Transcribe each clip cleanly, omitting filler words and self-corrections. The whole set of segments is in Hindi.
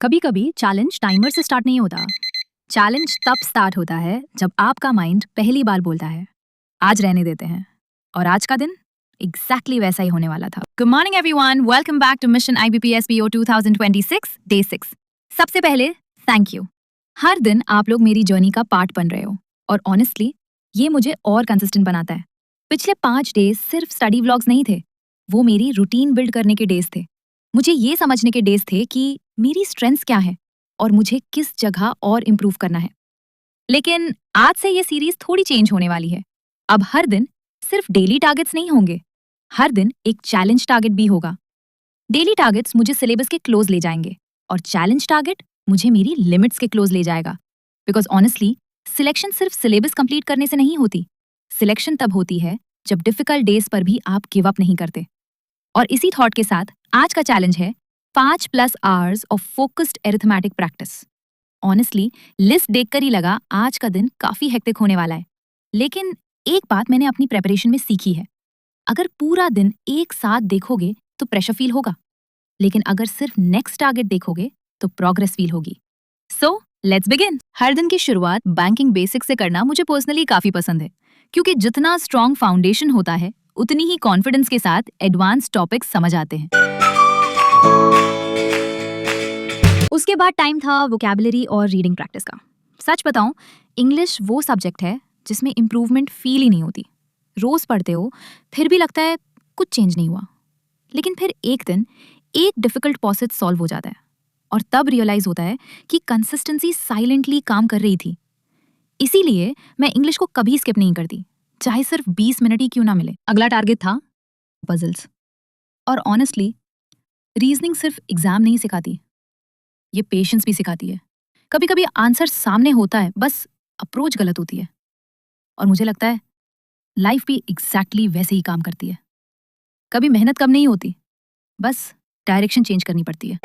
कभी कभी चैलेंज टाइमर से स्टार्ट नहीं होता। चैलेंज तब स्टार्ट होता है जब आपका माइंड पहली बार बोलता है आज रहने देते हैं। और आज का दिन एग्जैक्टली वैसा ही होने वाला था। Good morning everyone, welcome back to mission IBPS PO 2026 day 6। सबसे पहले थैंक यू। हर दिन आप लोग मेरी जर्नी का पार्ट बन रहे हो और ऑनेस्टली ये मुझे और कंसिस्टेंट बनाता है। पिछले 5 डेज सिर्फ स्टडी व्लॉग्स नहीं थे, वो मेरी रूटीन बिल्ड करने के डेज थे। मुझे ये समझने के डेज थे कि मेरी स्ट्रेंथ्स क्या है और मुझे किस जगह और इम्प्रूव करना है। लेकिन आज से ये सीरीज थोड़ी चेंज होने वाली है। अब हर दिन सिर्फ डेली टारगेट्स नहीं होंगे, हर दिन एक चैलेंज टारगेट भी होगा। डेली टारगेट्स मुझे सिलेबस के क्लोज ले जाएंगे और चैलेंज टारगेट मुझे मेरी लिमिट्स के क्लोज ले जाएगा। बिकॉज ऑनेस्टली सिलेक्शन सिर्फ सिलेबस कंप्लीट करने से नहीं होती। सिलेक्शन तब होती है जब डिफिकल्ट डेज पर भी आप गिव अप नहीं करते। और इसी थॉट के साथ आज का चैलेंज है 5+ hours of focused arithmetic practice. Honestly list देखकर ही लगा आज का दिन काफी हेक्टिक होने वाला है। लेकिन एक बात मैंने अपनी प्रेपरेशन में सीखी है, अगर पूरा दिन एक साथ देखोगे तो प्रेशर फील होगा, लेकिन अगर सिर्फ नेक्स्ट टारगेट देखोगे तो प्रोग्रेस फील होगी। So let's begin. हर दिन की शुरुआत बैंकिंग बेसिक्स से करना मुझे पर्सनली काफी पसंद है, क्योंकि जितना स्ट्रॉन्ग फाउंडेशन होता है उतनी ही कॉन्फिडेंस के साथ एडवांस टॉपिक्स समझ आते हैं। उसके बाद टाइम था वोकैबुलरी और रीडिंग प्रैक्टिस का। सच बताऊं, इंग्लिश वो सब्जेक्ट है जिसमें इंप्रूवमेंट फील ही नहीं होती। रोज पढ़ते हो फिर भी लगता है कुछ चेंज नहीं हुआ, लेकिन फिर एक दिन एक डिफिकल्ट पॉसेज सॉल्व हो जाता है और तब रियलाइज होता है कि कंसिस्टेंसी साइलेंटली काम कर रही थी। इसीलिए मैं इंग्लिश को कभी स्किप नहीं करती, चाहे सिर्फ 20 मिनट ही क्यों ना मिले। अगला टारगेट था पजल्स। और ऑनेस्टली रीजनिंग सिर्फ एग्जाम नहीं सिखाती, ये पेशेंस भी सिखाती है। कभी कभी आंसर सामने होता है, बस अप्रोच गलत होती है। और मुझे लगता है लाइफ भी एग्जैक्टली वैसे ही काम करती है। कभी मेहनत कम नहीं होती, बस डायरेक्शन चेंज करनी पड़ती है।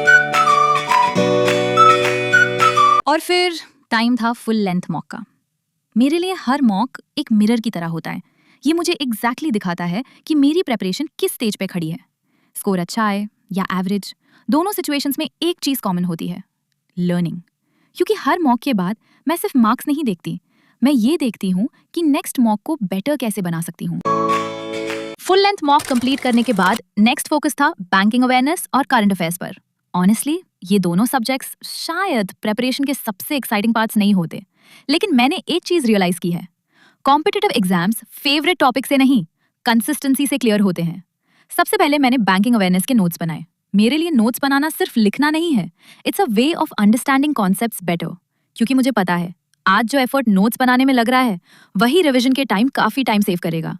और फिर टाइम था फुल लेंथ मॉक का। मेरे लिए हर मॉक एक मिरर की तरह होता है। ये मुझे एग्जैक्टली दिखाता है कि मेरी प्रेपरेशन किस स्टेज पे खड़ी है। स्कोर अच्छा आए या एवरेज, दोनों सिचुएशंस में एक चीज कॉमन होती है, लर्निंग। क्योंकि हर मॉक के बाद मैं सिर्फ मार्क्स नहीं देखती, मैं ये देखती हूँ कि नेक्स्ट मॉक को बेटर कैसे बना सकती हूँ। फुल लेंथ मॉक कंप्लीट करने के बाद नेक्स्ट फोकस था बैंकिंग अवेयरनेस और करंट अफेयर्स पर। ऑनेस्टली ये दोनों सब्जेक्ट्स शायद प्रेपरेशन के सबसे एक्साइटिंग पार्ट्स नहीं होते, लेकिन मैंने एक चीज रियलाइज की है, कॉम्पिटिटिव एग्जाम्स फेवरेट टॉपिक से नहीं, कंसिस्टेंसी से क्लियर होते हैं। सबसे पहले मैंने बैंकिंग अवेयरनेस के नोट्स बनाए। मेरे लिए नोट्स बनाना सिर्फ लिखना नहीं है, it's a way of understanding concepts better. क्योंकि मुझे पता है आज जो एफर्ट नोट्स बनाने में लग रहा है वही रिवीजन के टाइम काफी टाइम सेव करेगा।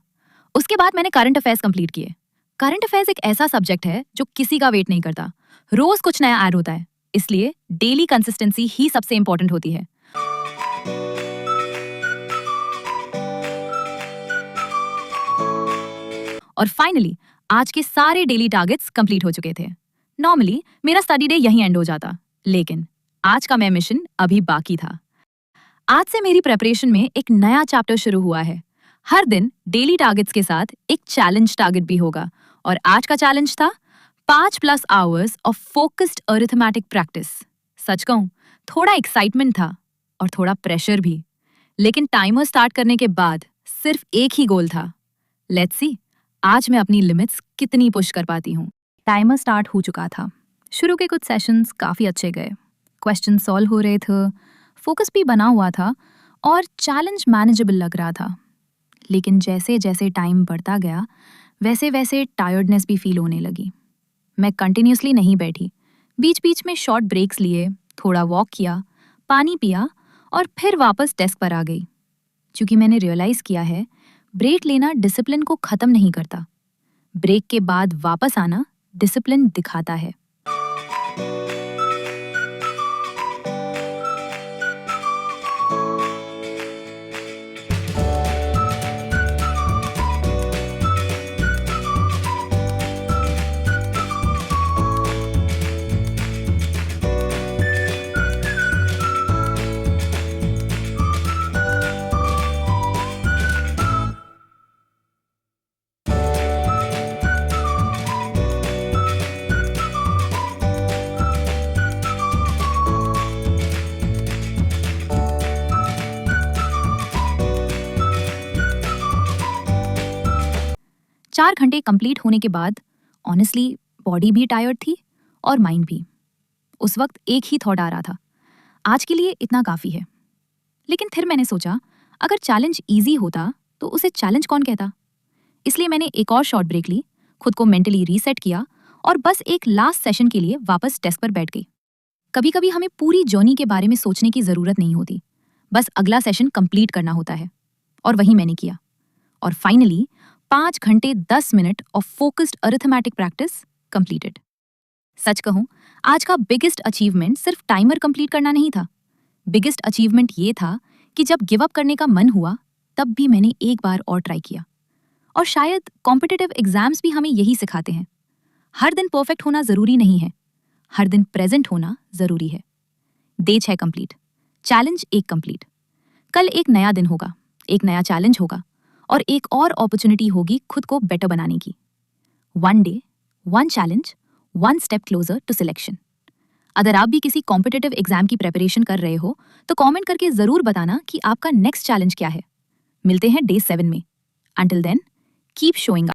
उसके बाद मैंने करंट अफेयर्स कंप्लीट किए। करंट अफेयर्स एक ऐसा सब्जेक्ट है जो किसी का वेट नहीं करता, रोज कुछ नया ऐड होता है, इसलिए डेली कंसिस्टेंसी ही सबसे इंपॉर्टेंट होती है। और फाइनली आज के सारे डेली टारगेट्स कंप्लीट हो चुके थे। नॉर्मली मेरा स्टडी डे यहीं एंड हो जाता, लेकिन आज का मैं मिशन अभी बाकी था। आज से मेरी प्रेपरेशन में एक नया चैप्टर शुरू हुआ है। हर दिन डेली टारगेट्स के साथ एक चैलेंज टारगेट भी होगा। और आज का चैलेंज था 5+ hours of focused arithmetic practice. सच कहूं, थोड़ा एक्साइटमेंट था और थोड़ा प्रेशर भी, लेकिन टाइमर स्टार्ट करने के बाद सिर्फ एक ही गोल था, लेट्स सी आज मैं अपनी लिमिट्स कितनी पुश कर पाती हूँ। टाइमर स्टार्ट हो चुका था। शुरू के कुछ सेशंस काफी अच्छे गए, क्वेश्चन सॉल्व हो रहे थे, फोकस भी बना हुआ था और चैलेंज मैनेजेबल लग रहा था। लेकिन जैसे जैसे टाइम बढ़ता गया वैसे वैसे टायर्डनेस भी फील होने लगी। मैं कंटिन्यूसली नहीं बैठी, बीच बीच में शॉर्ट ब्रेक्स लिए, थोड़ा वॉक किया, पानी पिया और फिर वापस डेस्क पर आ गई। क्योंकि मैंने रियलाइज किया है ब्रेक लेना डिसिप्लिन को खत्म नहीं करता, ब्रेक के बाद वापस आना डिसिप्लिन दिखाता है। 4 घंटे कंप्लीट होने के बाद ऑनेस्टली बॉडी भी टायर्ड थी और माइंड भी। उस वक्त एक ही थॉट आ रहा था, आज के लिए इतना काफ़ी है। लेकिन फिर मैंने सोचा, अगर चैलेंज ईजी होता तो उसे चैलेंज कौन कहता। इसलिए मैंने एक और शॉर्ट ब्रेक ली, खुद को मेंटली रीसेट किया और बस एक लास्ट सेशन के लिए वापस डेस्क पर बैठ गई। कभी कभी हमें पूरी जर्नी के बारे में सोचने की ज़रूरत नहीं होती, बस अगला सेशन कंप्लीट करना होता है। और वही मैंने किया। और फाइनली 5 घंटे 10 मिनट of focused arithmetic practice completed. सच कहूं, आज का बिगेस्ट अचीवमेंट सिर्फ टाइमर कंप्लीट करना नहीं था। बिगेस्ट अचीवमेंट ये था कि जब गिव अप करने का मन हुआ तब भी मैंने एक बार और ट्राई किया। और शायद कॉम्पिटिटिव एग्जाम्स भी हमें यही सिखाते हैं, हर दिन परफेक्ट होना जरूरी नहीं है, हर दिन प्रेजेंट होना जरूरी है। Day 6 complete, challenge 1 complete. कल एक नया दिन होगा, एक नया चैलेंज होगा और एक और अपॉर्चुनिटी होगी खुद को बेटर बनाने की। 1 day 1 challenge 1 step closer to selection. अगर आप भी किसी कॉम्पिटिटिव एग्जाम की प्रिपरेशन कर रहे हो तो कमेंट करके जरूर बताना कि आपका नेक्स्ट चैलेंज क्या है। मिलते हैं डे 7 में। Until then, keep showing up.